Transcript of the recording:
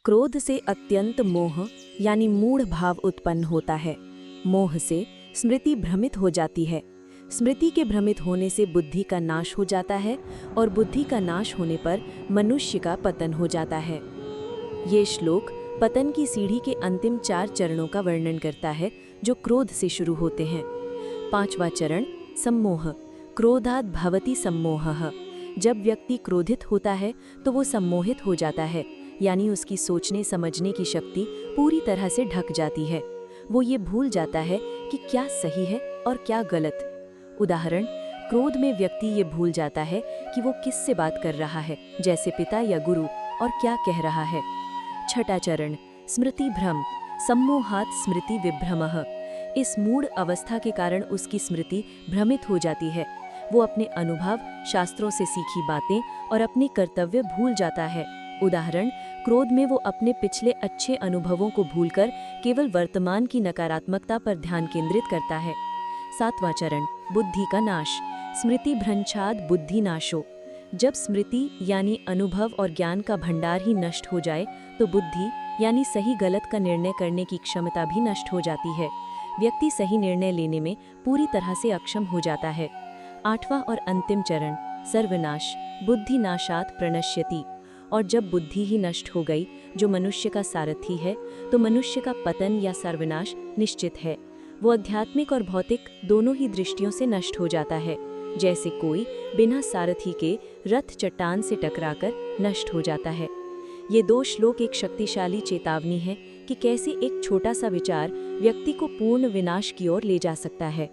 क्रोध से अत्यंत मोह यानी मूढ़ भाव उत्पन्न होता है। मोह से स्मृति भ्रमित हो जाती है। स्मृति के भ्रमित होने से बुद्धि का नाश हो जाता है और बुद्धि का नाश होने पर मनुष्य का पतन हो जाता है। ये श्लोक पतन की सीढ़ी के अंतिम 4 चरणों का वर्णन करता है जो क्रोध से शुरू होते हैं। 5वां चरण सम्मोह। क्रोधात् भवति सम्मोहः। जब व्यक्ति क्रोधित होता है तो वो सम्मोहित हो जाता है, यानी उसकी सोचने समझने की शक्ति पूरी तरह से ढक जाती है। वो ये भूल जाता है कि क्या सही है और क्या गलत। उदाहरण, क्रोध में व्यक्ति ये भूल जाता है कि वो किससे बात कर रहा है, जैसे पिता या गुरु, और क्या कह रहा है। 6वां चरण स्मृति भ्रम। सम्मोहात् स्मृति विभ्रमः। इस मूढ़ अवस्था के कारण उसकी स्मृति भ्रमित हो जाती है। वो अपने अनुभव, शास्त्रों से सीखी बातें और अपने कर्तव्य भूल जाता है। उदाहरण, क्रोध में वो अपने पिछले अच्छे अनुभवों को भूलकर केवल वर्तमान की नकारात्मकता पर ध्यान केंद्रित करता है। 7वां चरण बुद्धि का नाश। स्मृति भ्रंशात् बुद्धि नाशो। जब स्मृति यानी अनुभव और ज्ञान का भंडार ही नष्ट हो जाए तो बुद्धि यानी सही गलत का निर्णय करने की क्षमता भी नष्ट हो जाती है। व्यक्ति सही निर्णय लेने में पूरी तरह से अक्षम हो जाता है। 8वां और अंतिम चरण सर्वनाश। बुद्धि नाशात् प्रणश्यति। और जब बुद्धि ही नष्ट हो गई, जो मनुष्य का सारथी है, तो मनुष्य का पतन या सर्वनाश निश्चित है। वो आध्यात्मिक और भौतिक दोनों ही दृष्टियों से नष्ट हो जाता है। जैसे कोई बिना सारथी के रथ चट्टान से टकराकर नष्ट हो जाता है। ये 2 श्लोक एक शक्तिशाली चेतावनी है कि कैसे एक छोटा सा विचार व्यक्ति को पूर्ण विनाश की ओर ले जा सकता है।